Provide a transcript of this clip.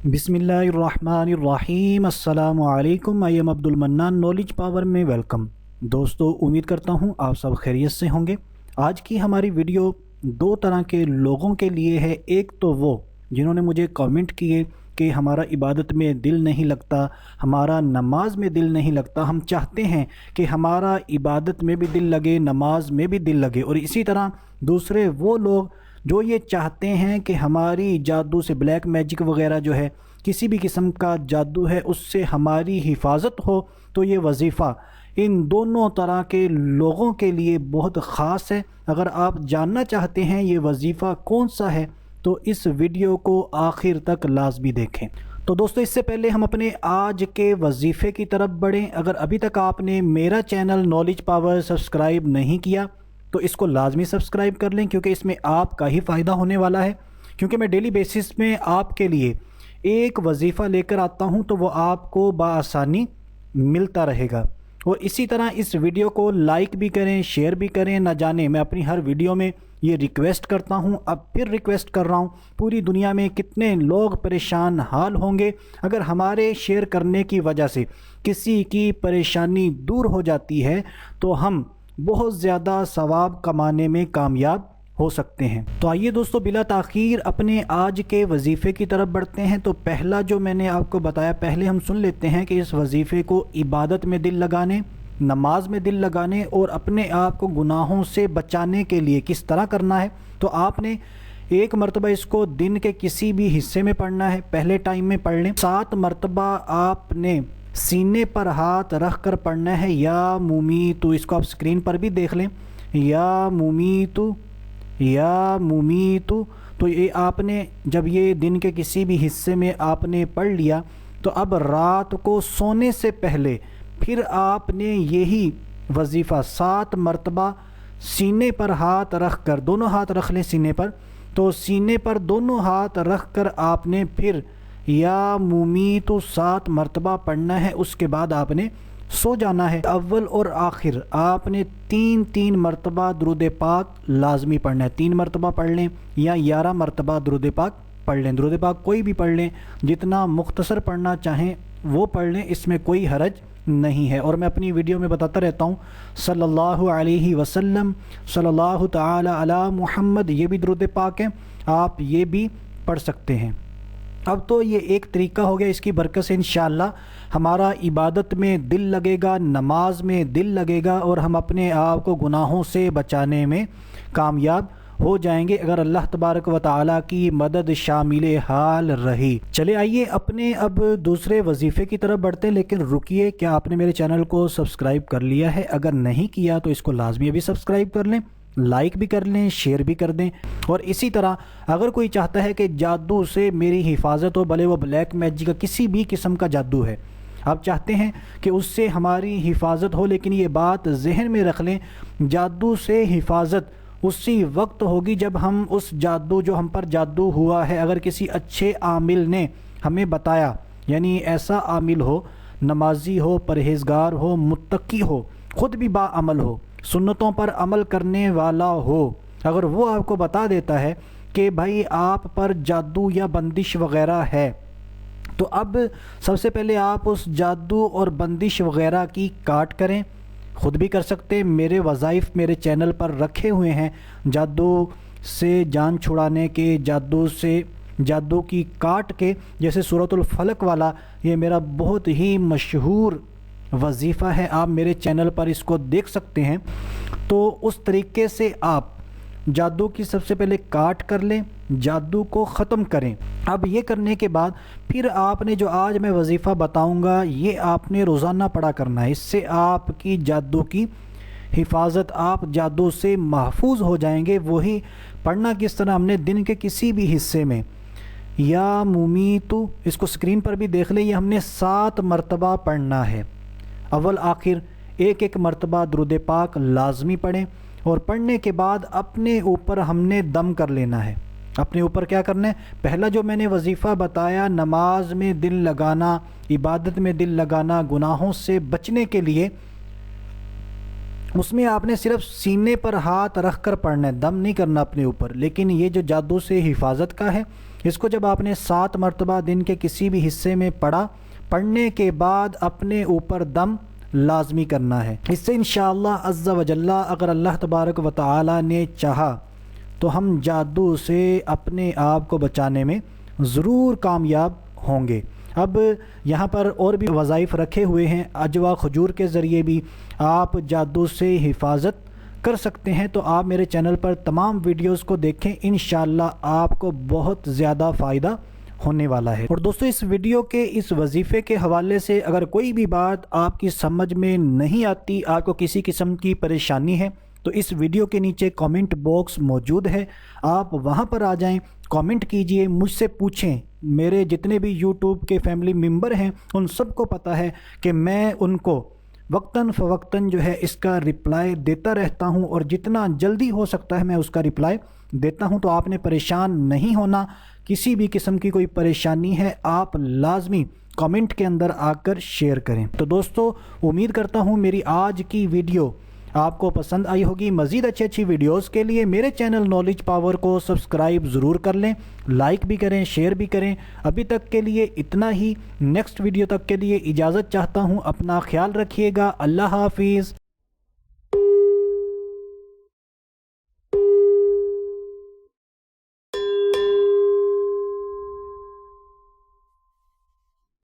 बिस्मिल्लाहिर्रहमानिर्रहीम। अस्सलामु अलैकुम। I am Abdul mannan, knowledge power में वेलकम। दोस्तों, उम्मीद करता हूँ आप सब खैरियत से होंगे। आज की हमारी वीडियो दो तरह के लोगों के लिए है। एक तो वो जिन्होंने मुझे कमेंट किए कि हमारा इबादत में दिल नहीं लगता, हमारा नमाज में दिल नहीं लगता, हम चाहते हैं कि हमारा इबादत में भी दिल लगे, नमाज में भी दिल लगे। और इसी तरह दूसरे वो लोग जो ये चाहते हैं कि हमारी जादू से, ब्लैक मैजिक वगैरह जो है, किसी भी किस्म का जादू है, उससे हमारी हिफाजत हो। तो ये वजीफ़ा इन दोनों तरह के लोगों के लिए बहुत ख़ास है। अगर आप जानना चाहते हैं ये वजीफ़ा कौन सा है तो इस वीडियो को आखिर तक लाजमी देखें। तो दोस्तों, इससे पहले हम अपने आज के वजीफ़े की तरफ बढ़ें। अगर अभी तक आपने मेरा चैनल नॉलेज पावर सब्सक्राइब नहीं किया तो इसको लाजमी सब्सक्राइब कर लें, क्योंकि इसमें आपका ही फ़ायदा होने वाला है। क्योंकि मैं डेली बेसिस में आपके लिए एक वजीफ़ा लेकर आता हूं तो वो आपको बआसानी मिलता रहेगा। और इसी तरह इस वीडियो को लाइक भी करें, शेयर भी करें। ना जाने मैं अपनी हर वीडियो में ये रिक्वेस्ट करता हूं, अब फिर रिक्वेस्ट कर रहा हूं, पूरी दुनिया में कितने लोग परेशान हाल होंगे अगर हमारे शेयर करने की वजह से किसी की परेशानी दूर हो जाती है तो हम बहुत ज़्यादा सवाब कमाने में कामयाब हो सकते हैं। तो आइए दोस्तों, बिला ताख़ीर अपने आज के वजीफ़े की तरफ बढ़ते हैं। तो पहला जो मैंने आपको बताया, पहले हम सुन लेते हैं कि इस वजीफ़े को इबादत में दिल लगाने, नमाज में दिल लगाने और अपने आप को गुनाहों से बचाने के लिए किस तरह करना है। तो आपने एक मरतबा इसको दिन के किसी भी हिस्से में पढ़ना है, पहले टाइम में पढ़ लें। 7 मरतबा आपने सीने पर हाथ रख कर पढ़ना है, या मुमीतु। इसको आप स्क्रीन पर भी देख लें, या मुमीतु, या मुमीतु। तो ये आपने जब ये दिन के किसी भी हिस्से में आपने पढ़ लिया तो अब रात को सोने से पहले फिर आपने यही वजीफ़ा 7 मरतबा सीने पर हाथ रख कर, दोनों हाथ रख लें सीने पर, तो सीने पर दोनों हाथ रख कर आपने फिर या मुमीतु 7 मरतबा पढ़ना है। उसके बाद आपने सो जाना है। अव्वल और आखिर आपने 3-3 मरतबा दुरूद पाक लाजमी पढ़ना है। 3 मरतबा पढ़ लें या 11 मरतबा दुरूद पाक पढ़ लें। दुरूद पाक कोई भी पढ़ लें, जितना मुख्तसर पढ़ना चाहें वो पढ़ लें, इसमें कोई हरज नहीं है। और मैं अपनी वीडियो में बताता रहता हूँ सल्लल्लाहु अलैहि वसल्लम, सल्लल्लाहु ताला अला मुहम्मद, ये भी दुरूद पाक है, आप ये भी पढ़ सकते हैं। अब तो ये एक तरीका हो गया, इसकी बरकत से इंशाअल्लाह हमारा इबादत में दिल लगेगा, नमाज में दिल लगेगा और हम अपने आप को गुनाहों से बचाने में कामयाब हो जाएंगे अगर अल्लाह तबारक व तआला की मदद शामिल हाल रही। चले आइए अपने अब दूसरे वजीफ़े की तरफ बढ़ते हैं। लेकिन रुकिए, क्या आपने मेरे चैनल को सब्सक्राइब कर लिया है? अगर नहीं किया तो इसको लाजमी अभी सब्सक्राइब कर लें, लाइक भी कर लें, शेयर भी कर दें। और इसी तरह अगर कोई चाहता है कि जादू से मेरी हिफाजत हो, भले वो ब्लैक मैजिक का किसी भी किस्म का जादू है, आप चाहते हैं कि उससे हमारी हिफाजत हो, लेकिन ये बात जहन में रख लें, जादू से हिफाजत उसी वक्त होगी जब हम उस जादू, जो हम पर जादू हुआ है, अगर किसी अच्छे आमिल ने हमें बताया, यानी ऐसा आमिल हो, नमाजी हो, परहेज़गार हो, मुत्तकी हो, ख़ुद भी बाअमल हो, सुन्नतों पर अमल करने वाला हो, अगर वो आपको बता देता है कि भाई आप पर जादू या बंदिश वग़ैरह है, तो अब सबसे पहले आप उस जादू और बंदिश वग़ैरह की काट करें। ख़ुद भी कर सकते हैं, मेरे वज़ाइफ मेरे चैनल पर रखे हुए हैं जादू से जान छुड़ाने के, जादू से जादू की काट के, जैसे सूरतुल फलक वाला, ये मेरा बहुत ही मशहूर वजीफ़ा है, आप मेरे चैनल पर इसको देख सकते हैं। तो उस तरीके से आप जादू की सबसे पहले काट कर लें, जादू को ख़त्म करें। अब ये करने के बाद फिर आपने जो आज मैं वजीफ़ा बताऊंगा ये आपने रोज़ाना पढ़ा करना है। इससे आपकी जादू की हिफाजत, आप जादू से महफूज हो जाएंगे। वही पढ़ना किस तरह, हमने दिन के किसी भी हिस्से में या मुमीतु, इसको स्क्रीन पर भी देख लें, ये हमने 7 मरतबा पढ़ना है। अव्वल आखिर एक एक मरतबा दुरूद पाक लाजमी पढ़ें। और पढ़ने के बाद अपने ऊपर हमने दम कर लेना है। अपने ऊपर क्या करना है? पहला जो मैंने वजीफ़ा बताया, नमाज में दिल लगाना, इबादत में दिल लगाना, गुनाहों से बचने के लिए, उसमें आपने सिर्फ सीने पर हाथ रख कर पढ़ना है, दम नहीं करना अपने ऊपर। लेकिन ये जो जादू से हिफाजत का है, اس کو جب آپ نے 7 مرتبہ دن کے کسی بھی حصے میں پڑھا، پڑھنے کے بعد اپنے اوپر دم لازمی کرنا ہے۔ اس سے انشاءاللہ عز و جل اگر اللہ تبارک و تعالی نے چاہا تو ہم جادو سے اپنے آپ کو بچانے میں ضرور کامیاب ہوں گے۔ اب یہاں پر اور بھی وظائف رکھے ہوئے ہیں، عجوا کھجور کے ذریعے بھی آپ جادو سے حفاظت کر سکتے ہیں۔ تو آپ میرے چینل پر تمام ویڈیوز کو دیکھیں، انشاءاللہ آپ کو بہت زیادہ فائدہ ہونے والا ہے۔ اور دوستو اس ویڈیو کے اس وظیفے کے حوالے سے اگر کوئی بھی بات آپ کی سمجھ میں نہیں آتی، آپ کو کسی قسم کی پریشانی ہے، تو اس ویڈیو کے نیچے کامنٹ باکس موجود ہے، آپ وہاں پر آ جائیں، کامنٹ کیجئے، مجھ سے پوچھیں۔ میرے جتنے بھی یوٹیوب کے فیملی ممبر ہیں ان سب کو پتہ ہے کہ میں ان کو وقتاً فوقتاً جو ہے اس کا رپلائی دیتا رہتا ہوں، اور جتنا جلدی ہو سکتا ہے میں اس کا رپلائی دیتا ہوں۔ تو آپ نے پریشان نہیں ہونا، کسی بھی قسم کی کوئی پریشانی ہے آپ لازمی کامنٹ کے اندر آ کر شیئر کریں۔ تو دوستو امید کرتا ہوں میری آج کی ویڈیو آپ کو پسند آئی ہوگی۔ مزید اچھی ویڈیوز کے لیے میرے چینل نالج پاور کو سبسکرائب ضرور کر لیں، لائک بھی کریں، شیئر بھی کریں۔ ابھی تک کے لیے اتنا ہی، نیکسٹ ویڈیو تک کے لیے اجازت چاہتا ہوں، اپنا خیال رکھیے گا، اللہ حافظ۔